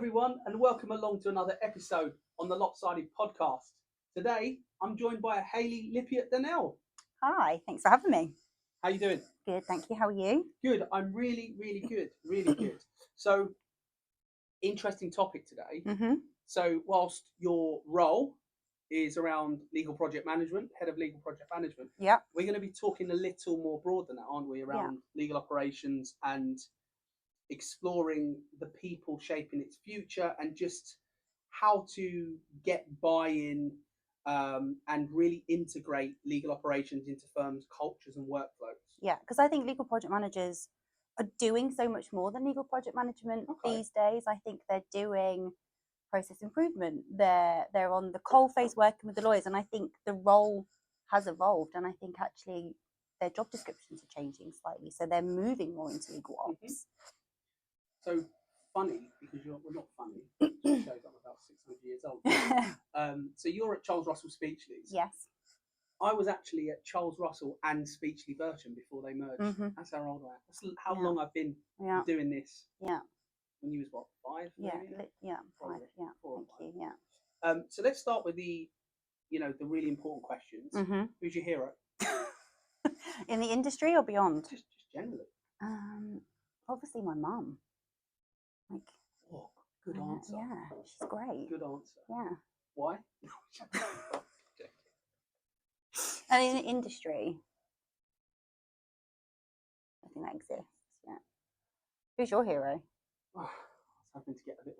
everyone, and welcome along to another episode on the LOPSided Podcast. Today, I'm joined by Hayleigh Lippiatt-Durnell. Hi, thanks for having me. How you doing? Good, thank you. How are you? Good. I'm really good. Really good. So, interesting topic today. So, whilst your role is around legal project management, head of legal project management, we're going to be talking a little more broad than that, aren't we? Around legal operations and exploring the people shaping its future and just how to get buy-in and really integrate legal operations into firms' cultures and workflows. Yeah, because I think legal project managers are doing so much more than legal project management these days. I think they're doing process improvement. They're on the coalface working with the lawyers, and I think the role has evolved, and I think actually their job descriptions are changing slightly, so they're moving more into legal ops. So funny, because we're not funny. It shows I'm about 600 years old. So you're at Charles Russell Speechlys. Yes. I was actually at Charles Russell and Speechlys version before they merged. That's how old I am. That's how long I've been doing this. Yeah. When you was what, 5? Yeah. Maybe? Yeah. 5. Yeah. Thank you. Yeah. So let's start with the really important questions. Who's your hero? In the industry or beyond? Just generally. Obviously my mum. Good answer. Yeah, she's great. Good answer. Yeah. Why? And in the industry, I think that exists. Yeah. Who's your hero? I was hoping to get a bit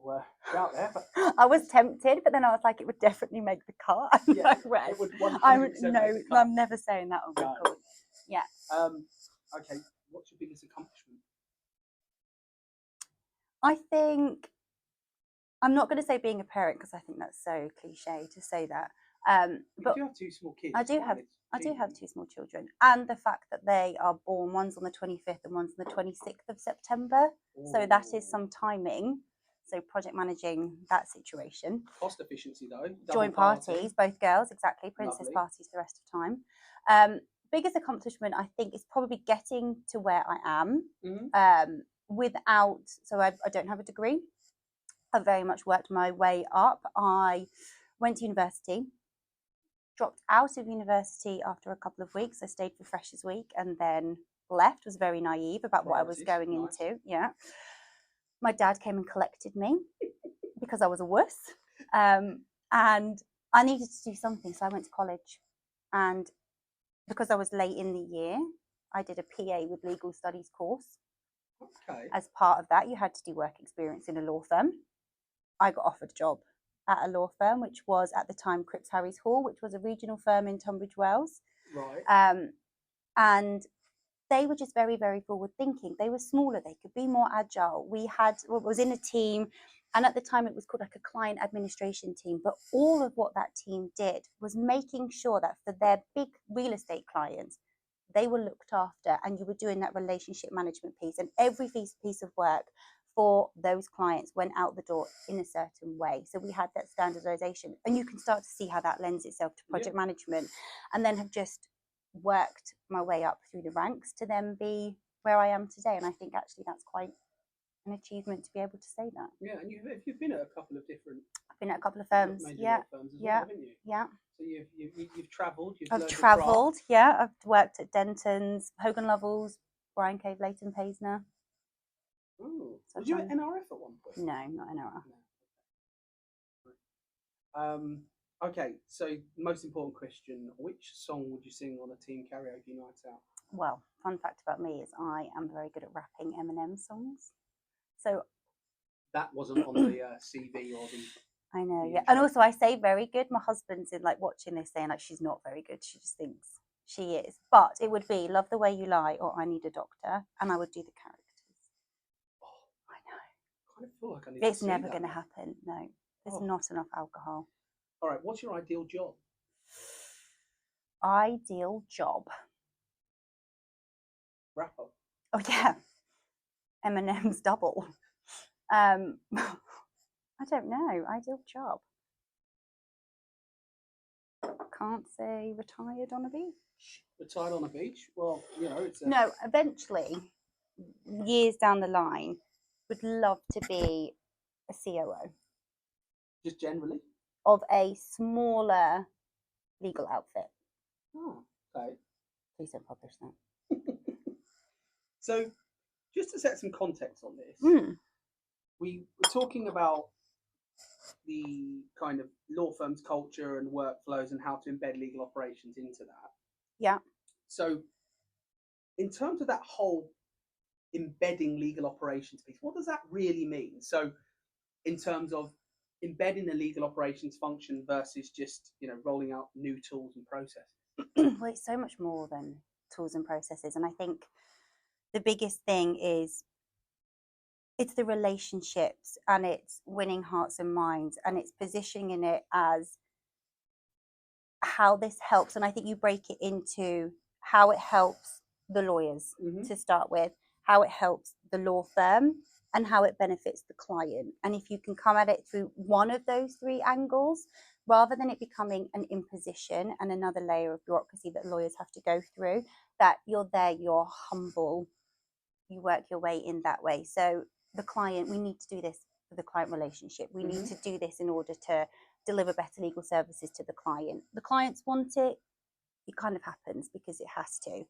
out there, but I was tempted, but then I was like, it would definitely make the cut. Yeah, it would 100% make the cut. I'm never saying that on record. Yeah. Okay. What's your biggest accomplishment? I think I'm not going to say being a parent because I think that's so cliche to say that. But you do have 2 small kids. I do have 2 small children, and the fact that they are born, one's on the 25th and one's on the 26th of September. So that is some timing. So project managing that situation. Cost efficiency though. Joint parties, both girls, exactly. Princess parties the rest of the time. Biggest accomplishment I think is probably getting to where I am. Without, so I don't have a degree. I've very much worked my way up. I went to university, dropped out of university after a couple of weeks. I stayed for Freshers Week and then left. Was very naive about what I was going into. Yeah. My dad came and collected me because I was a wuss. And I needed to do something. So I went to college. And because I was late in the year, I did a PA with legal studies course. Okay. As part of that, you had to do work experience in a law firm. I got offered a job at a law firm, which was at the time Cripps Harris Hall, which was a regional firm in Tunbridge Wells. Right. And they were just very, very forward thinking. They were smaller. They could be more agile. Was in a team, and at the time it was called like a client administration team. But all of what that team did was making sure that for their big real estate clients, they were looked after, and you were doing that relationship management piece, and every piece of work for those clients went out the door in a certain way. So we had that standardization, and you can start to see how that lends itself to project management, and then have just worked my way up through the ranks to then be where I am today. And I think actually that's quite an achievement to be able to say that. Yeah, and you've been at a couple of different. I've been at a couple of firms. Firms as well, haven't you? Yeah. So you've travelled. I've travelled. Yeah, I've worked at Denton's, Hogan Lovells, Brian Cave, Leighton Paisner. Oh, was you at NRF at one point? No, not NRF. No. Okay, so most important question: which song would you sing on a team karaoke night out? Well, fun fact about me is I am very good at rapping Eminem songs. So that wasn't on the CV or the. I know, yeah. And also I say very good. My husband's in like watching this saying like she's not very good. She just thinks she is. But it would be Love the Way You Lie or I Need a Doctor, and I would do the characters. Oh, I know. I kind of feel like I need it's to never going to happen. No, there's not enough alcohol. All right, what's your ideal job? Ideal job. Rapper. Oh yeah, Eminem's double. I don't know. Ideal job. Can't say retired on a beach. Retired on a beach? Well, it's No, eventually, years down the line, would love to be a COO. Just generally? Of a smaller legal outfit. Oh, okay. Please don't publish that. So, just to set some context on this, we were talking about the kind of law firm's culture and workflows and how to embed legal operations into that. Yeah. So, in terms of that whole embedding legal operations piece, what does that really mean? So, in terms of embedding the legal operations function versus just, rolling out new tools and processes? Well, it's so much more than tools and processes. And I think the biggest thing is it's the relationships, and it's winning hearts and minds, and it's positioning it as how this helps. And I think you break it into how it helps the lawyers to start with, how it helps the law firm, and how it benefits the client. And if you can come at it through one of those three angles, rather than it becoming an imposition and another layer of bureaucracy that lawyers have to go through, that you're there, you're humble, you work your way in that way. So the client, we need to do this for the client relationship. We need to do this in order to deliver better legal services to the client. The clients want it, it kind of happens because it has to.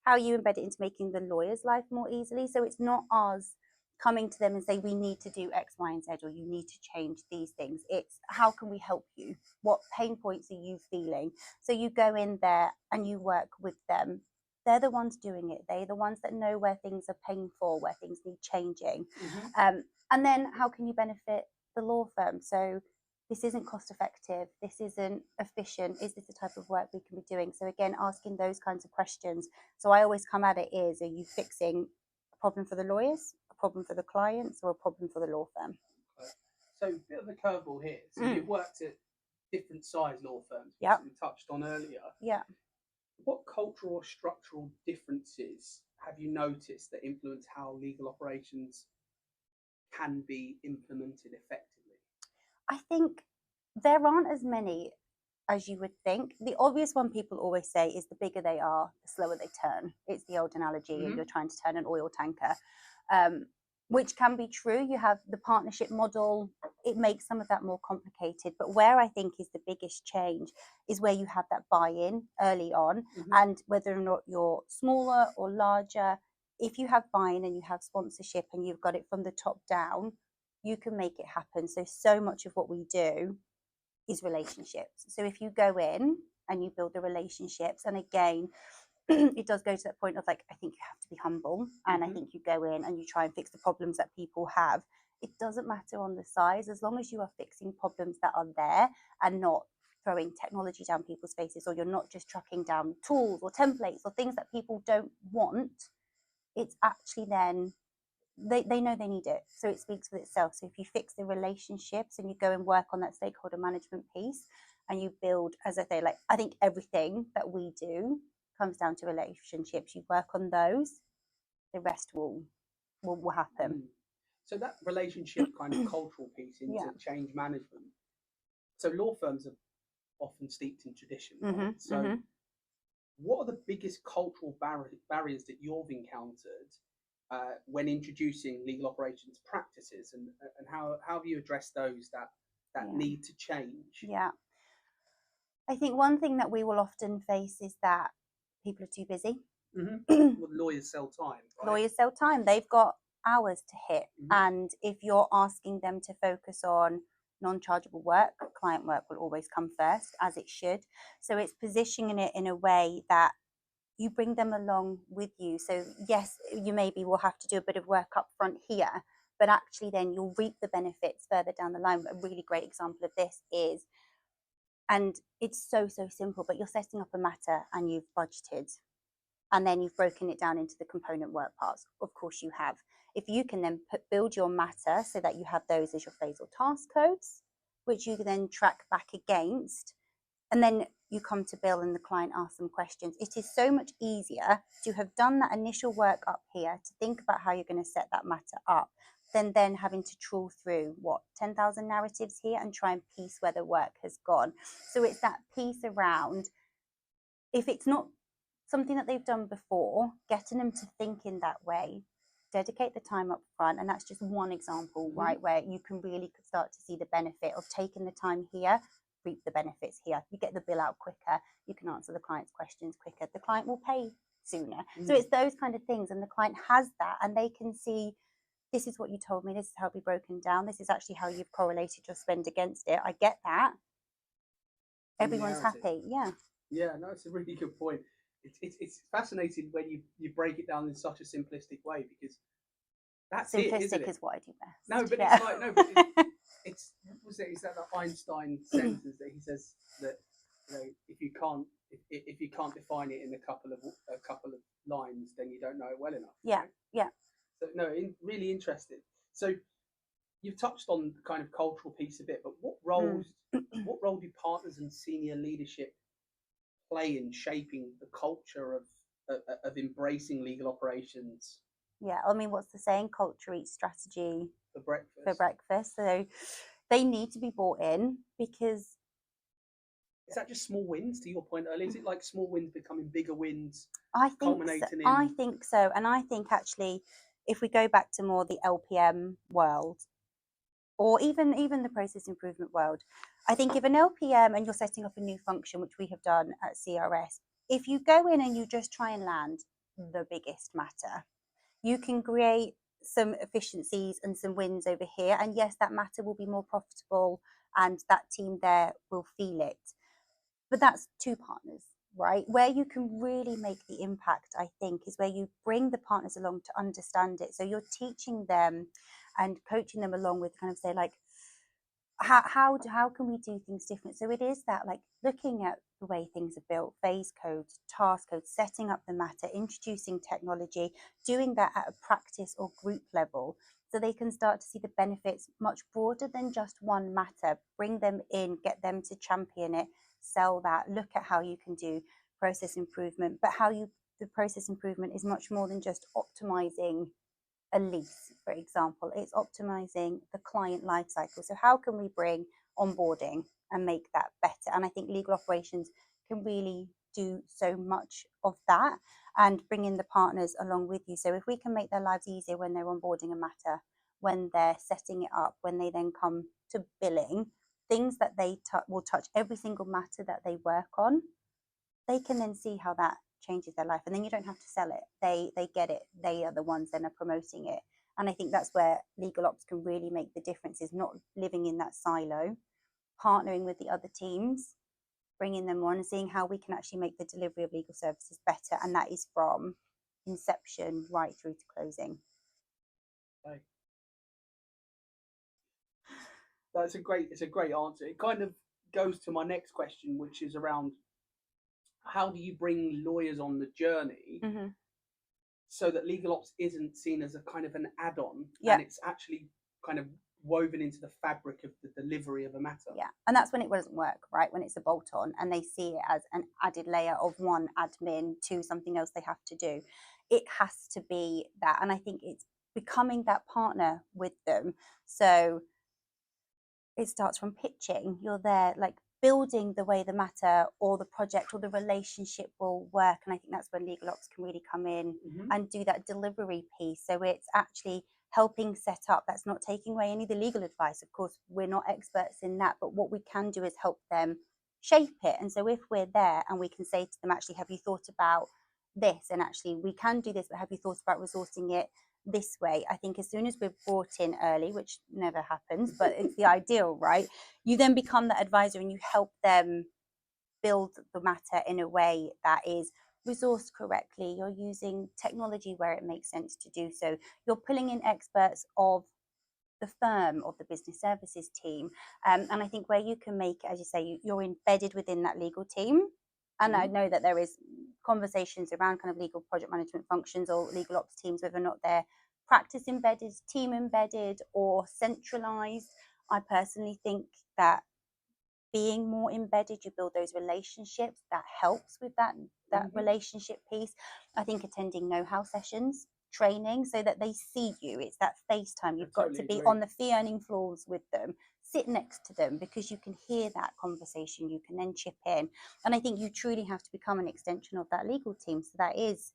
How you embed it into making the lawyer's life more easily. So it's not us coming to them and say, we need to do X, Y, and Z, or you need to change these things. It's how can we help you? What pain points are you feeling? So you go in there and you work with them. They're the ones doing it. They're the ones that know where things are painful, where things need changing. And then how can you benefit the law firm? So this isn't cost effective. This isn't efficient. Is this the type of work we can be doing? So again, asking those kinds of questions. So I always come at it are you fixing a problem for the lawyers, a problem for the clients, or a problem for the law firm? So a bit of a curveball here. So you've worked at different size law firms, which we touched on earlier. Yeah. What cultural or structural differences have you noticed that influence how legal operations can be implemented effectively? I think there aren't as many as you would think. The obvious one people always say is the bigger they are, the slower they turn. It's the old analogy, you're trying to turn an oil tanker, which can be true. You have the partnership model. It makes some of that more complicated. But where I think is the biggest change is where you have that buy-in early on. And whether or not you're smaller or larger, if you have buy-in and you have sponsorship and you've got it from the top down, you can make it happen. So much of what we do is relationships. So if you go in and you build the relationships, and again, it does go to that point of like, I think you have to be humble, and I think you go in and you try and fix the problems that people have. It doesn't matter on the size, as long as you are fixing problems that are there and not throwing technology down people's faces, or you're not just trucking down tools or templates or things that people don't want. It's actually then they know they need it, so it speaks for itself. So if you fix the relationships and you go and work on that stakeholder management piece, and you build, as I say, like, I think everything that we do comes down to relationships. You work on those, the rest will happen. So that relationship kind of cultural piece into change management. So law firms are often steeped in tradition, right? So what are the biggest cultural barriers that you've encountered when introducing legal operations practices, and how have you addressed those that need to change? Yeah. I think one thing that we will often face is that people are too busy. Well, lawyers sell time. Right? Lawyers sell time. They've got hours to hit. And if you're asking them to focus on non-chargeable work, client work will always come first, as it should. So it's positioning it in a way that you bring them along with you. So yes, you maybe will have to do a bit of work up front here, but actually then you'll reap the benefits further down the line. A really great example of this is, and it's so simple, but you're setting up a matter and you've budgeted, and then you've broken it down into the component work parts. Of course you have. If you can then build your matter so that you have those as your phrasal task codes, which you can then track back against, and then you come to bill and the client asks some questions. It is so much easier to have done that initial work up here, to think about how you're going to set that matter up, than then having to trawl through 10,000 narratives here and try and piece where the work has gone. So it's that piece around, if it's not something that they've done before, getting them to think in that way, dedicate the time up front. And that's just one example, right, where you can really start to see the benefit of taking the time here, reap the benefits here. You get the bill out quicker, you can answer the client's questions quicker, the client will pay sooner. So it's those kind of things, and the client has that, and they can see, this is what you told me, this is how it'll be broken down, this is actually how you've correlated your spend against it. I get that. Everyone's happy. Yeah, no, it's a really good point. It's fascinating when you break it down in such a simplistic way, because that's simplistic it, isn't it? is what I do best. No, but it's like, no, but it's what was it? Is that the Einstein sentence that he says that, you know, if you can't define it in a couple of lines, then you don't know it well enough. Yeah, right? yeah. So no, really interested. So you've touched on the kind of cultural piece a bit, but what role do partners and senior leadership play in shaping the culture of embracing legal operations? Yeah, I mean, what's the saying? Culture eats strategy for breakfast. So they need to be bought in, because... Is that just small wins, to your point earlier? Is it like small wins becoming bigger wins? I think so. And I think actually, if we go back to more the LPM world, or even the process improvement world, I think if an LPM and you're setting up a new function, which we have done at CRS, if you go in and you just try and land the biggest matter, you can create some efficiencies and some wins over here. And yes, that matter will be more profitable and that team there will feel it. But that's two partners, right? Where you can really make the impact, I think, is where you bring the partners along to understand it. So you're teaching them and coaching them along with kind of say, like, how can we do things different? So it is that, like, looking at the way things are built, phase codes, task codes, setting up the matter, introducing technology, doing that at a practice or group level, so they can start to see the benefits much broader than just one matter. Bring them in, get them to champion it, sell that, look at how you can do process improvement, but the process improvement is much more than just optimizing a lease, for example. It's optimizing the client lifecycle. So how can we bring onboarding and make that better? And I think legal operations can really do so much of that, and bring in the partners along with you. So if we can make their lives easier when they're onboarding a matter, when they're setting it up, when they then come to billing, things that they will touch every single matter that they work on, they can then see how that changes their life, and then you don't have to sell it. They get it. They are the ones that are promoting it. And I think that's where legal ops can really make the difference, is not living in that silo, partnering with the other teams, bringing them on and seeing how we can actually make the delivery of legal services better. And that is from inception right through to closing. Okay. It's a great answer. It kind of goes to my next question, which is around, how do you bring lawyers on the journey so that legal ops isn't seen as a kind of an add-on, and it's actually kind of woven into the fabric of the delivery of a matter? Yeah, and that's when it doesn't work, right? When it's a bolt-on and they see it as an added layer of one admin to something else they have to do. It has to be that, and I think it's becoming that partner with them. So it starts from pitching. You're there, like, building the way the matter or the project or the relationship will work. And I think that's when legal ops can really come in and do that delivery piece. So it's actually helping set up. That's not taking away any of the legal advice. Of course, we're not experts in that, but what we can do is help them shape it. And so if we're there and we can say to them, actually, have you thought about this? And actually, we can do this, but have you thought about resourcing it this way? I think as soon as we're brought in early, which never happens, but it's the ideal, right? You then become that advisor and you help them build the matter in a way that is resourced correctly. You're using technology where it makes sense to do so. You're pulling in experts of the firm, of the business services team. And I think where you can make, as you say, you're embedded within that legal team. And I know that there is conversations around kind of legal project management functions or legal ops teams, whether or not they're practice embedded, team embedded, or centralized. I personally think that being more embedded, you build those relationships, that helps with that relationship piece. I think attending know-how sessions, training, so that they see you. It's that FaceTime. You've got to be on the fee earning floors with them, sit next to them, because you can hear that conversation. You can then chip in. And I think you truly have to become an extension of that legal team. So that is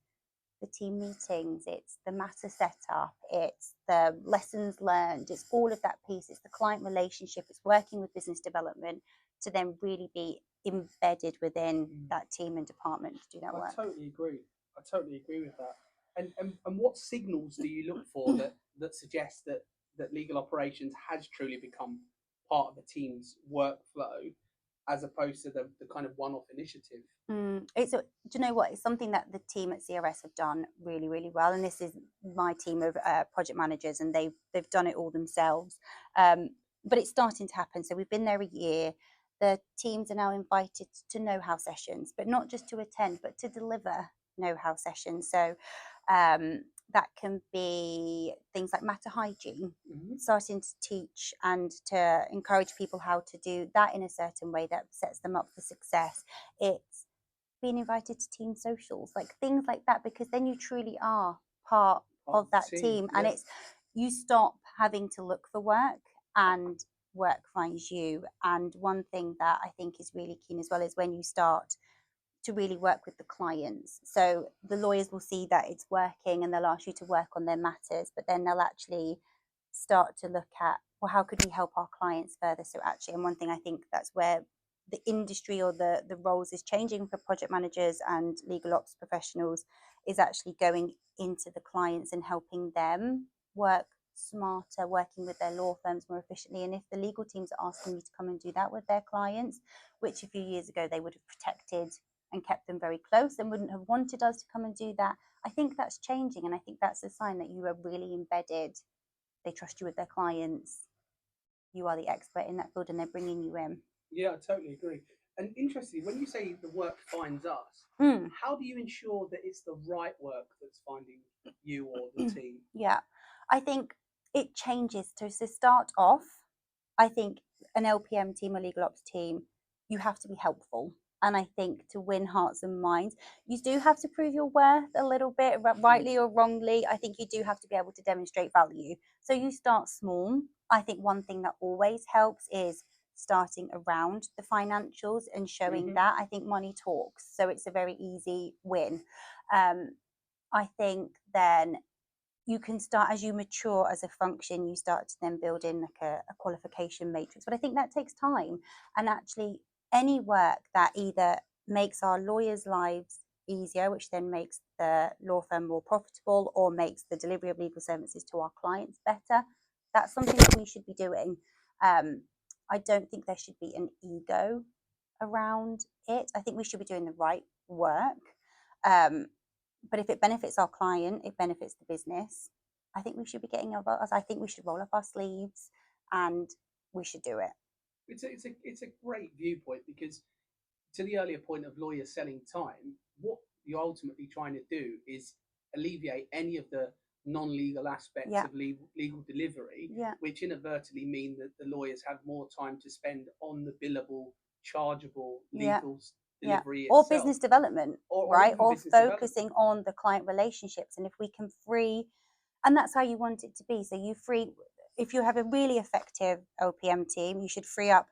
the team meetings, it's the matter setup, it's the lessons learned, it's all of that piece, it's the client relationship, it's working with business development to then really be embedded within that team and department to do that work. I totally agree with that. And what signals do you look for that suggest that legal operations has truly become part of a team's workflow, as opposed to the kind of one-off initiative? Do you know what? It's something that the team at CRS have done really, really well. And this is my team of project managers, and they've done it all themselves. But it's starting to happen. So we've been there a year. The teams are now invited to know-how sessions, but not just to attend, but to deliver know-how sessions. So that can be things like matter hygiene, starting to teach and to encourage people how to do that in a certain way that sets them up for success. It's being invited to team socials, like things like that, because then you truly are part of that team. And it's, you stop having to look for work and work finds you. And one thing that I think is really keen as well is when you start to really work with the clients. So the lawyers will see that it's working and they'll ask you to work on their matters, but then they'll actually start to look at, well, how could we help our clients further? So actually, and one thing I think that's where the industry or the roles is changing for project managers and legal ops professionals is actually going into the clients and helping them work smarter, working with their law firms more efficiently. And if the legal teams are asking you to come and do that with their clients, which a few years ago they would have protected and kept them very close and wouldn't have wanted us to come and do that, I think that's changing. And I think that's a sign that you are really embedded. They trust you with their clients. You are the expert in that field and they're bringing you in. Yeah, I totally agree. And interestingly, when you say the work finds us, how do you ensure that it's the right work that's finding you or the team? Yeah, I think it changes. To start off, I think an LPM team, a legal ops team, you have to be helpful. And I think to win hearts and minds, you do have to prove your worth a little bit, rightly or wrongly. I think you do have to be able to demonstrate value. So you start small. I think one thing that always helps is starting around the financials and showing that. I think money talks. So it's a very easy win. I think then you can start, as you mature as a function, you start to then build in like a qualification matrix. But I think that takes time. And actually, any work that either makes our lawyers' lives easier, which then makes the law firm more profitable, or makes the delivery of legal services to our clients better, that's something that we should be doing. I don't think there should be an ego around it. I think we should be doing the right work. But if it benefits our client, it benefits the business, I think we should be getting about us. I think we should roll up our sleeves and we should do it. It's a great viewpoint, because to the earlier point of lawyers selling time, what you're ultimately trying to do is alleviate any of the non-legal aspects of legal delivery, which inadvertently mean that the lawyers have more time to spend on the billable, chargeable legal delivery itself. Or business development, right? Or focusing on the client relationships. And if we can free, and that's how you want it to be. So you free, if you have a really effective LPM team, you should free up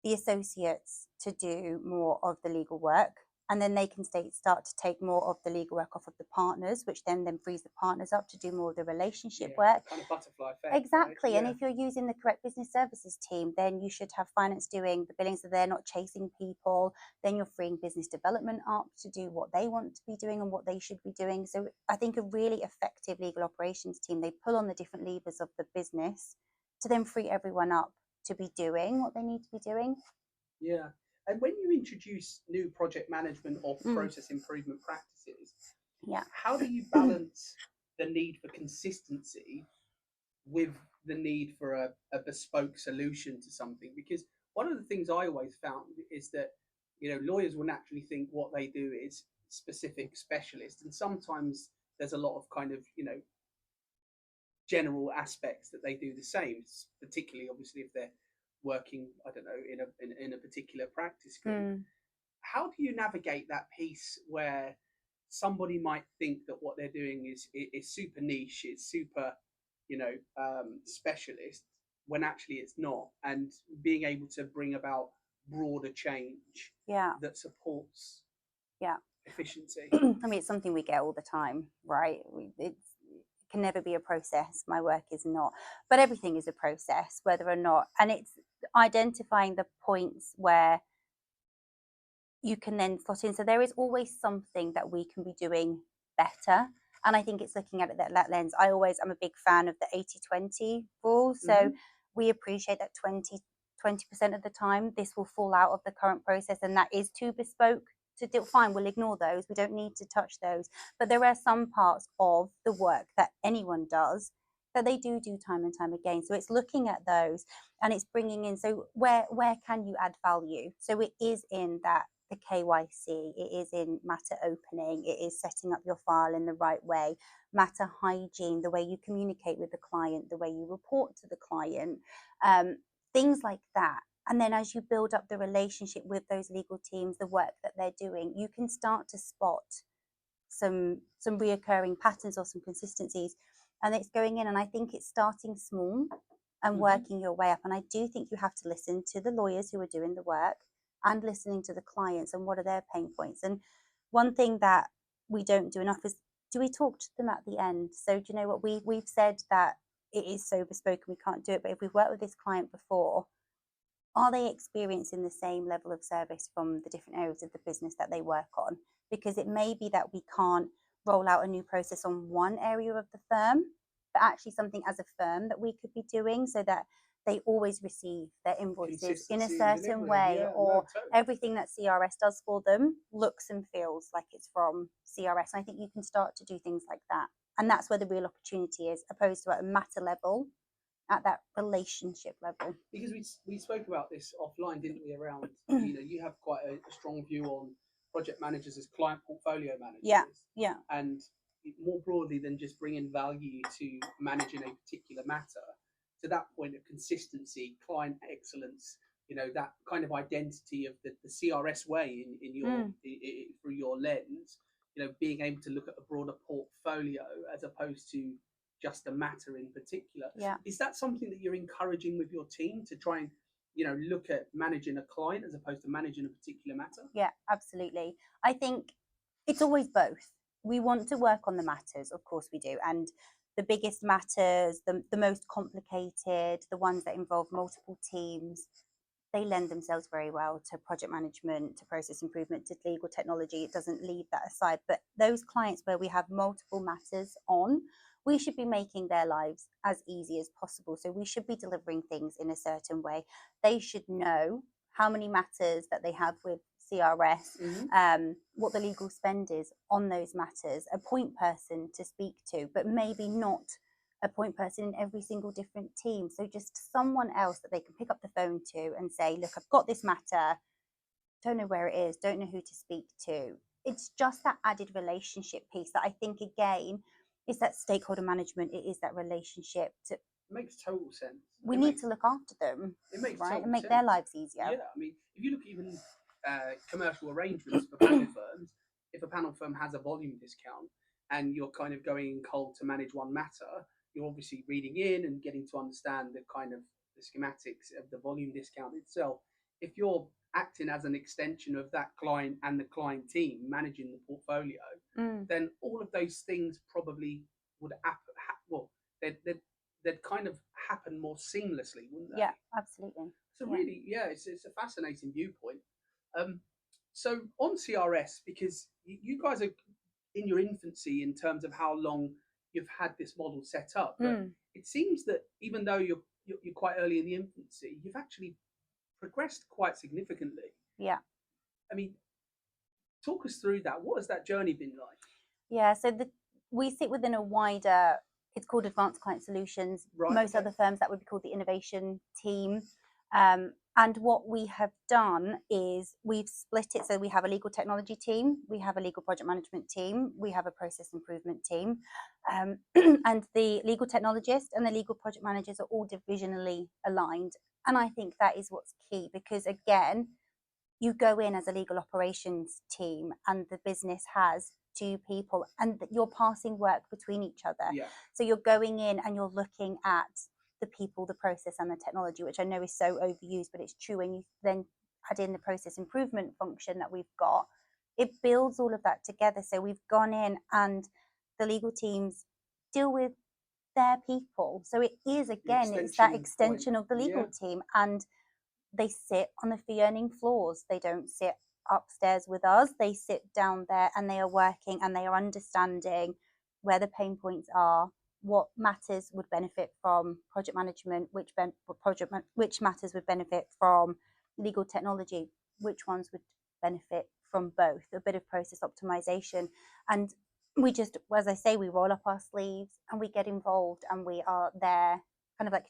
the associates to do more of the legal work. And then they can start to take more of the legal work off of the partners, which then frees the partners up to do more of the relationship work. Kind of butterfly effect. Exactly. Right? And if you're using the correct business services team, then you should have finance doing the billing, so they're not chasing people. Then you're freeing business development up to do what they want to be doing and what they should be doing. So I think a really effective legal operations team, they pull on the different levers of the business to then free everyone up to be doing what they need to be doing. Yeah. And when you introduce new project management or process improvement practices, how do you balance the need for consistency with the need for a bespoke solution to something? Because one of the things I always found is that, lawyers will naturally think what they do is specific specialist, and sometimes there's a lot of kind of, general aspects that they do the same, particularly obviously if they're working, I don't know, in a particular practice group. How do you navigate that piece where somebody might think that what they're doing is super niche, it's super, specialist, when actually it's not, and being able to bring about broader change that supports efficiency? I mean, it's something we get all the time, right? It can never be a process. My work is not, but everything is a process, whether or not, and it's identifying the points where you can then slot in. So there is always something that we can be doing better. And I think it's looking at it that lens. I'm a big fan of the 80-20 rule. So we appreciate that 20% of the time this will fall out of the current process, and that is too bespoke to do. Fine, we'll ignore those. We don't need to touch those. But there are some parts of the work that anyone does that they do time and time again. So it's looking at those, and it's bringing in, so where can you add value? So it is in that the KYC, it is in matter opening, it is setting up your file in the right way, matter hygiene, the way you communicate with the client, the way you report to the client, things like that. And then as you build up the relationship with those legal teams, the work that they're doing, you can start to spot some reoccurring patterns or some consistencies. And it's going in, and I think it's starting small and working your way up. And I do think you have to listen to the lawyers who are doing the work and listening to the clients and what are their pain points. And one thing that we don't do enough is, do we talk to them at the end? So do you know what, we've said that it is so bespoke and we can't do it, but if we've worked with this client before, are they experiencing the same level of service from the different areas of the business that they work on? Because it may be that we can't roll out a new process on one area of the firm, but actually something as a firm that we could be doing so that they always receive their invoices in a certain way, everything that CRS does for them looks and feels like it's from CRS. And I think you can start to do things like that. And that's where the real opportunity is, opposed to at a matter level, at that relationship level. Because we spoke about this offline, didn't we, around, you have quite a strong view on project managers as client portfolio managers. Yeah. And more broadly than just bringing value to managing a particular matter, to that point of consistency, client excellence, that kind of identity of the CRS way in your through your lens, being able to look at a broader portfolio as opposed to just a matter in particular. Is that something that you're encouraging with your team to try and look at managing a client as opposed to managing a particular matter? Yeah, absolutely. I think it's always both. We want to work on the matters, of course we do, and the biggest matters, the most complicated, the ones that involve multiple teams, they lend themselves very well to project management, to process improvement, to legal technology. It doesn't leave that aside. But those clients where we have multiple matters on, we should be making their lives as easy as possible. So we should be delivering things in a certain way. They should know how many matters that they have with CRS, what the legal spend is on those matters, a point person to speak to, but maybe not a point person in every single different team. So just someone else that they can pick up the phone to and say, look, I've got this matter, don't know where it is, don't know who to speak to. It's just that added relationship piece that I think, again, is that stakeholder management. It is that relationship. It makes total sense. We need to look after them, right, and make their lives easier. Yeah, I mean, if you look at even commercial arrangements for panel firms, if a panel firm has a volume discount and you're kind of going in cold to manage one matter, you're obviously reading in and getting to understand the kind of the schematics of the volume discount itself. If you're acting as an extension of that client and the client team managing the portfolio, then all of those things probably would they'd kind of happen more seamlessly, wouldn't they? Yeah, absolutely. So really, it's a fascinating viewpoint. So on CRS, because you guys are in your infancy in terms of how long you've had this model set up, but it seems that even though you're quite early in the infancy, you've actually progressed quite significantly. Yeah. I mean, talk us through that. What has that journey been like? Yeah, so we sit within a wider, it's called Advanced Client Solutions. Right, most other firms, that would be called the innovation team. And what we have done is we've split it. So we have a legal technology team, we have a legal project management team, we have a process improvement team. And the legal technologist and the legal project managers are all divisionally aligned. And I think that is what's key, because again, you go in as a legal operations team and the business has two people and you're passing work between each other. Yeah. So you're going in and you're looking at the people, the process and the technology, which I know is so overused, but it's true. When you then add in the process improvement function that we've got, it builds all of that together. So we've gone in and the legal teams deal with their people. So it is, again, it's that extension of the legal team, and they sit on the fee earning floors. They don't sit upstairs with us. They sit down there and they are working and they are understanding where the pain points are, what matters would benefit from project management, which matters would benefit from legal technology, which ones would benefit from both, a bit of process optimization. And we just, as I say, we roll up our sleeves and we get involved, and we are there kind of like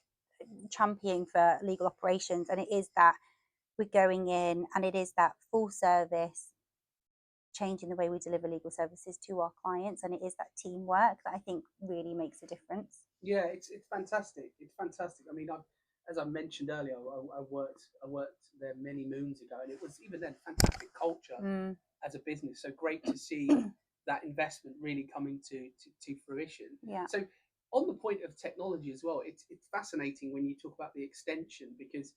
championing for legal operations. And it is that we're going in, and it is that full service, changing the way we deliver legal services to our clients, and it is that teamwork that I think really makes a difference. Yeah, it's fantastic. It's fantastic. I mean, as I mentioned earlier, I worked there many moons ago, and it was even then fantastic culture as a business. So great to see that investment really coming to fruition. Yeah. So on the point of technology as well, it's fascinating when you talk about the extension, because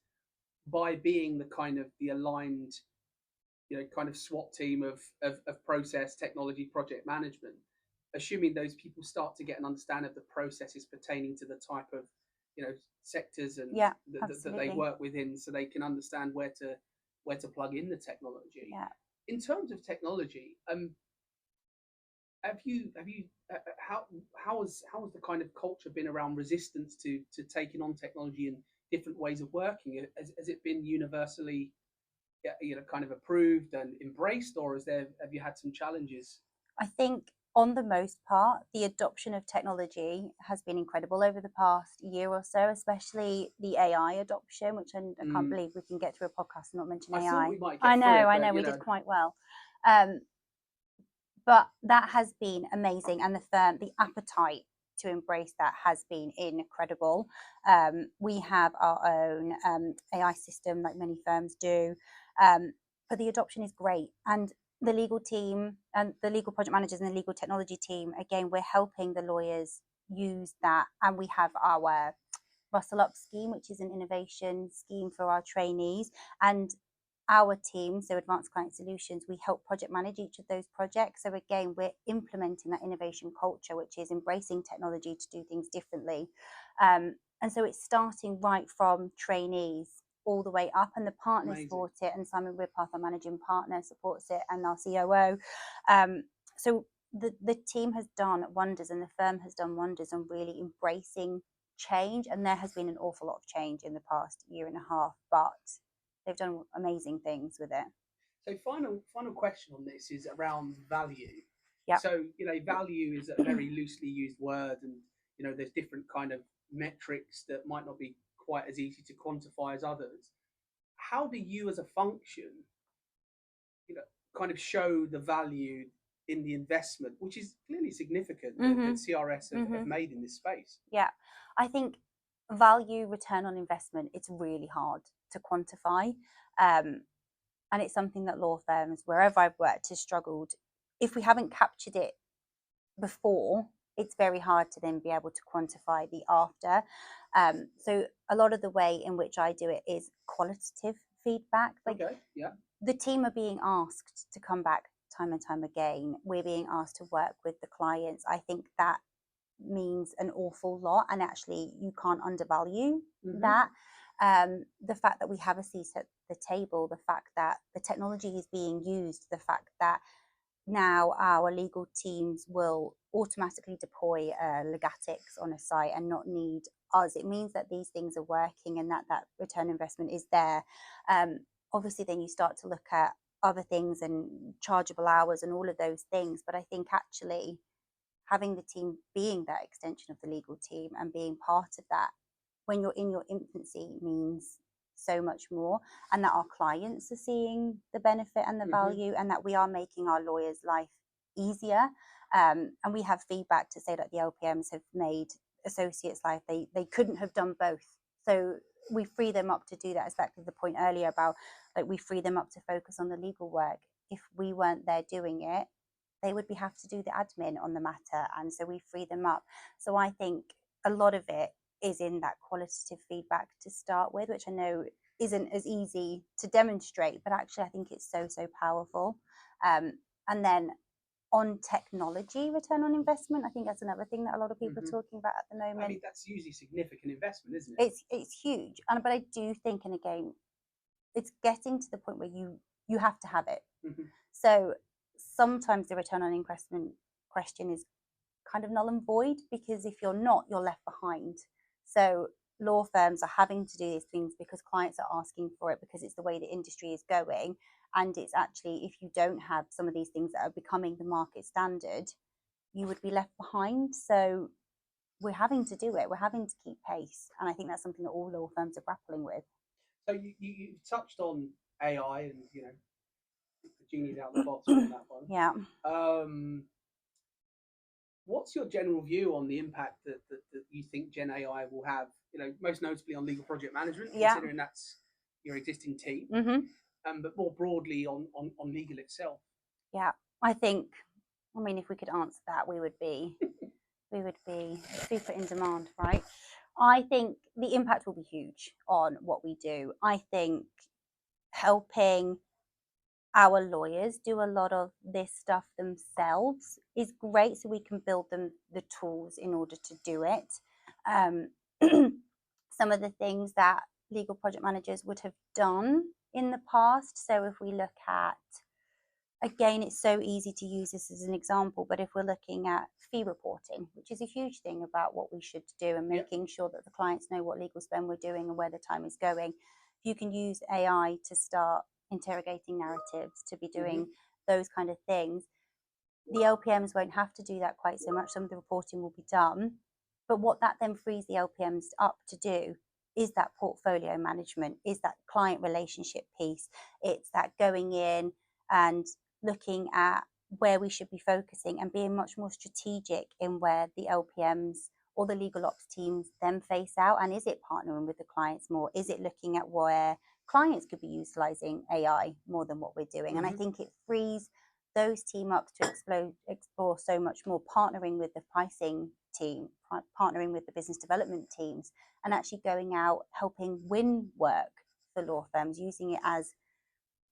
by being the kind of the aligned, kind of SWAT team of process, technology, project management, assuming those people start to get an understanding of the processes pertaining to the type of, sectors and that they work within, so they can understand where to plug in the technology. Yeah. In terms of technology, have you how has the kind of culture been around resistance to taking on technology and different ways of working? Has it been universally kind of approved and embraced, or have you had some challenges? I think on the most part, the adoption of technology has been incredible over the past year or so, especially the AI adoption, which I can't believe we can get through a podcast and not mention AI. Thought we might get I know, we did quite well. But that has been amazing, and the appetite to embrace that has been incredible. We have our own AI system, like many firms do, but the adoption is great. And the legal team and the legal project managers and the legal technology team, again, we're helping the lawyers use that. And we have our LegalOps scheme, which is an innovation scheme for our trainees. And our team, so Advanced Client Solutions, we help project manage each of those projects. So again, we're implementing that innovation culture, which is embracing technology to do things differently. And so it's starting right from trainees all the way up, and the partners support it, and Simon Whipath, our managing partner, supports it, and our COO. So the team has done wonders, and the firm has done wonders on really embracing change. And there has been an awful lot of change in the past year and a half, but they've done amazing things with it. So final question on this is around value. Yep. So, value is a very loosely used word, and, there's different kind of metrics that might not be quite as easy to quantify as others. How do you as a function, kind of show the value in the investment, which is clearly significant, that CRS have made in this space? Yeah, I think value, return on investment, it's really hard to quantify. And it's something that law firms, wherever I've worked, has struggled. If we haven't captured it before, it's very hard to then be able to quantify the after. So a lot of the way in which I do it is qualitative feedback. The team are being asked to come back time and time again. We're being asked to work with the clients. I think that means an awful lot, and actually you can't undervalue that. The fact that we have a seat at the table, the fact that the technology is being used, the fact that now our legal teams will automatically deploy Legatics on a site and not need us. It means that these things are working, and that return investment is there. Obviously, then you start to look at other things and chargeable hours and all of those things. But I think actually having the team being that extension of the legal team and being part of that when you're in your infancy means so much more, and that our clients are seeing the benefit and the value, and that we are making our lawyers' life easier. And we have feedback to say that the LPMs have made associates' life, they couldn't have done both. So we free them up to do that. It's back to the point earlier about, like, we free them up to focus on the legal work. If we weren't there doing it, they would have to do the admin on the matter, and so we free them up. So I think a lot of it is in that qualitative feedback to start with, which I know isn't as easy to demonstrate, but actually I think it's so powerful. And then on technology return on investment, I think that's another thing that a lot of people are talking about at the moment. I mean, that's usually significant investment, isn't it? It's huge, but I do think, and again, it's getting to the point where you have to have it. So sometimes the return on investment question is kind of null and void, because if you're not, you're left behind. So law firms are having to do these things because clients are asking for it, because it's the way the industry is going. And it's actually, if you don't have some of these things that are becoming the market standard, you would be left behind. So we're having to do it. We're having to keep pace. And I think that's something that all law firms are grappling with. So you touched on AI, and, you know, the genie's out the bottle on that one. Yeah. What's your general view on the impact that you think Gen AI will have, you know, most notably on legal project management, considering that's your existing team, but more broadly on legal itself? Yeah, I mean, if we could answer that, we would be super in demand, right? I think the impact will be huge on what we do. I think helping our lawyers do a lot of this stuff themselves is great, so we can build them the tools in order to do it. Some of the things that legal project managers would have done in the past, so if we look at, again, it's so easy to use this as an example, but if we're looking at fee reporting, which is a huge thing about what we should do, and making sure that the clients know what legal spend we're doing and where the time is going, you can use AI to start interrogating narratives, to be doing those kind of things. The LPMs won't have to do that quite so much. Some of the reporting will be done. But what that then frees the LPMs up to do is that portfolio management, is that client relationship piece. It's that going in and looking at where we should be focusing and being much more strategic in where the LPMs or the legal ops teams then face out. And is it partnering with the clients more? Is it looking at where clients could be utilizing AI more than what we're doing? And I think it frees those team up to explore so much more, partnering with the pricing team, partnering with the business development teams, and actually going out helping win work for law firms, using it as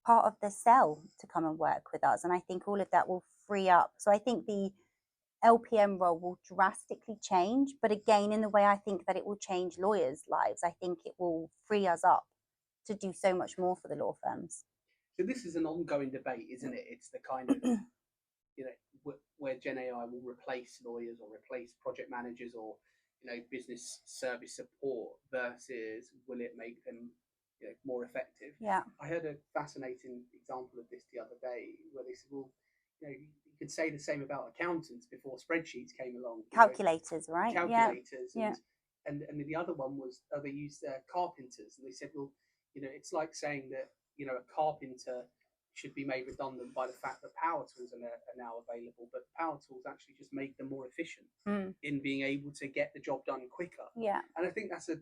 part of the sell to come and work with us. And I think all of that will free up. So I think the LPM role will drastically change, but again, in the way I think that it will change lawyers' lives, I think it will free us up to do so much more for the law firms. So this is an ongoing debate, isn't it? It's the kind of, you know, where Gen AI will replace lawyers or replace project managers or, you know, business service support, versus will it make them, you know, more effective? Yeah. I heard a fascinating example of this the other day, where they said, well, you know, you could say the same about accountants before spreadsheets came along. Calculators, right? Calculators. And the other one was, they used carpenters, and they said, well, you know, it's like saying that, you know, a carpenter should be made redundant by the fact that power tools are now available, but power tools actually just make them more efficient in being able to get the job done quicker. Yeah. And I think that's a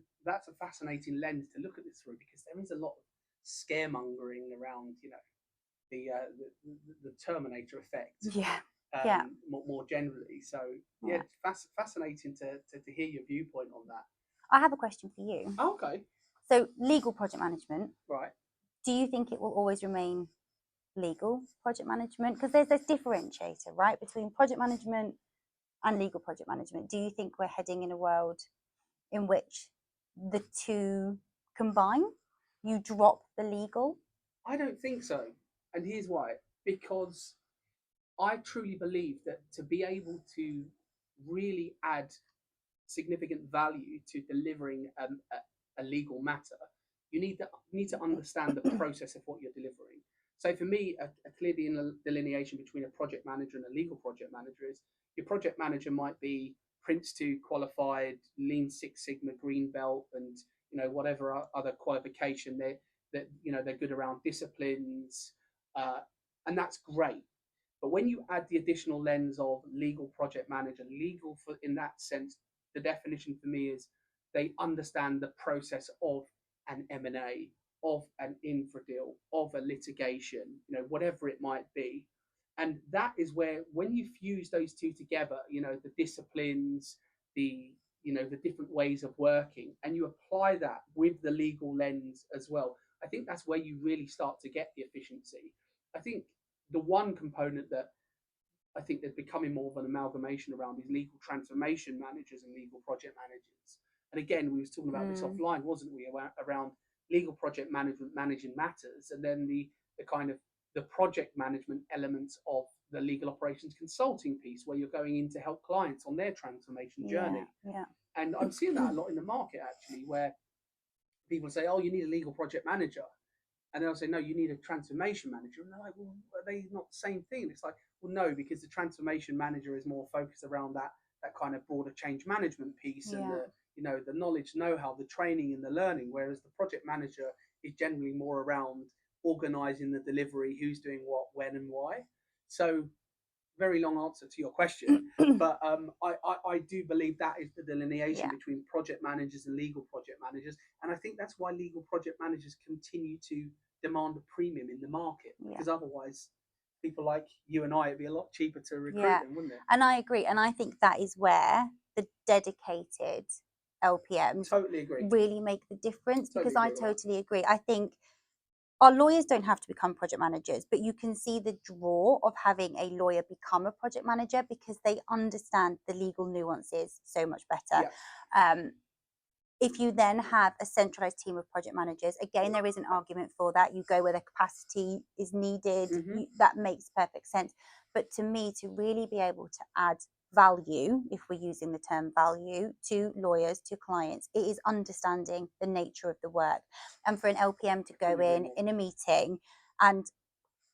fascinating lens to look at this through, because there is a lot of scaremongering around, you know, the Terminator effect. More generally. So it's fascinating to hear your viewpoint on that. I have a question for you. Oh, okay. So legal project management, right? Do you think it will always remain legal project management? Because there's this differentiator, right, between project management and legal project management. Do you think we're heading in a world in which the two combine? You drop the legal? I don't think so. And here's why. Because I truly believe that to be able to really add significant value to delivering a legal matter, you need to understand the process of what you're delivering. So for me, a clear delineation between a project manager and a legal project manager is, your project manager might be Prince 2 qualified, Lean Six Sigma green belt, and, you know, whatever other qualification they're good around disciplines, and that's great. But when you add the additional lens of legal project manager, legal for, in that sense, the definition for me is they understand the process of an M&A, of an infra deal, of a litigation, you know, whatever it might be. And that is where, when you fuse those two together, you know, the disciplines, the different ways of working, and you apply that with the legal lens as well, I think that's where you really start to get the efficiency. I think the one component that I think there's becoming more of an amalgamation around is legal transformation managers and legal project managers. And again, we was talking about this offline, wasn't we, around legal project management, managing matters, and then the kind of the project management elements of the legal operations consulting piece, where you're going in to help clients on their transformation journey. Yeah. And I'm seeing that a lot in the market, actually, where people say, oh, you need a legal project manager. And they'll say, no, you need a transformation manager. And they're like, well, are they not the same thing? It's like, well, no, because the transformation manager is more focused around that kind of broader change management piece and the knowledge, know-how, the training and the learning, whereas the project manager is generally more around organizing the delivery, who's doing what, when and why. So very long answer to your question, but I do believe that is the delineation between project managers and legal project managers. And I think that's why legal project managers continue to demand a premium in the market, because otherwise people like you and I, it'd be a lot cheaper to recruit them, wouldn't it? And I agree. And I think that is where the dedicated LPMs really make the difference, because I totally agree. I think our lawyers don't have to become project managers, but you can see the draw of having a lawyer become a project manager because they understand the legal nuances so much better. If you then have a centralized team of project managers, again, there is an argument for that. You go where the capacity is needed. That makes perfect sense. But to me, to really be able to add value, if we're using the term value, to lawyers, to clients, it is understanding the nature of the work. And for an LPM to go in a meeting, and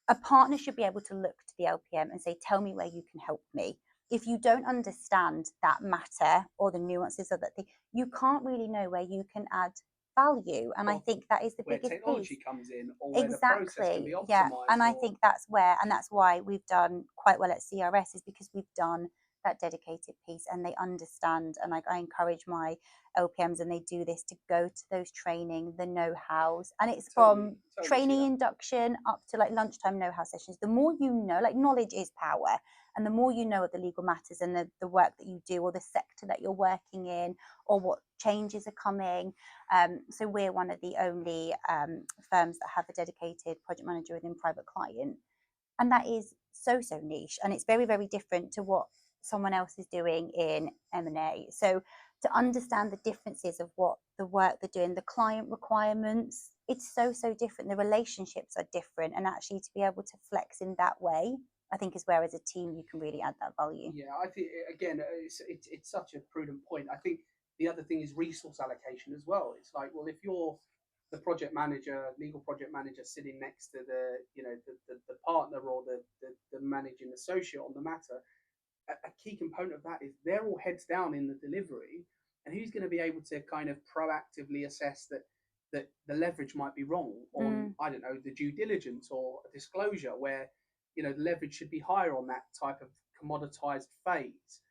a partner should be able to look to the LPM and say, tell me where you can help me. If you don't understand that matter or the nuances of that thing, you can't really know where you can add value. And I think that is the biggest piece. Where technology comes in, or where the process can be optimized. And I think that's why we've done quite well at CRS, is because we've done that dedicated piece and they understand. And I encourage my LPMs, and they do this, to go to those training, the know-hows, and it's from training induction up to like lunchtime know-how sessions. The more you know, like, knowledge is power, and the more you know of the legal matters and the work that you do, or the sector that you're working in, or what changes are coming. So we're one of the only firms that have a dedicated project manager within private client, and that is so niche, and it's very, very different to what someone else is doing in M&A. So to understand the differences of what the work they're doing, the client requirements, it's so different. The relationships are different, and actually to be able to flex in that way, I think, is where as a team you can really add that value. Yeah, I think, again, it's such a prudent point. I think the other thing is resource allocation as well. It's like, well, if you're the project manager, legal project manager, sitting next to the partner or the managing associate on the matter, a key component of that is they're all heads down in the delivery, and who's going to be able to kind of proactively assess that the leverage might be wrong on, I don't know, the due diligence or a disclosure, where the leverage should be higher on that type of commoditized phase.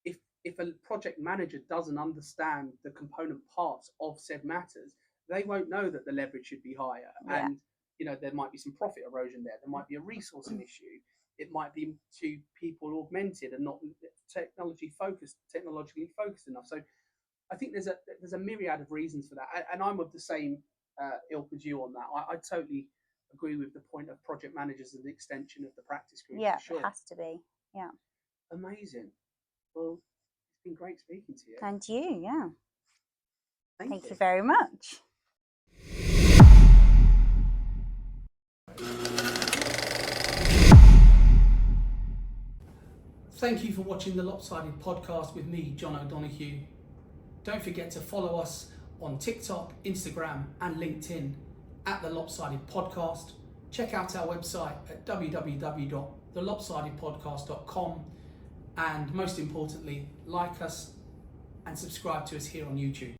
If a project manager doesn't understand the component parts of said matters, they won't know that the leverage should be higher, and there might be some profit erosion there. There might be a resourcing issue. It might be to people augmented and not technologically focused enough. So I think there's a myriad of reasons for that, and I'm of the same ilk as you on that. I totally agree with the point of project managers as an extension of the practice group. Yeah, for sure. It has to be. Yeah. Amazing. Well, it's been great speaking to you. And you, yeah. Thank you very much. Thank you for watching the LOPSided Podcast with me, John O'Donoghue. Don't forget to follow us on TikTok, Instagram and LinkedIn at the LOPSided Podcast. Check out our website at www.thelopsidedpodcast.com, and most importantly, like us and subscribe to us here on YouTube.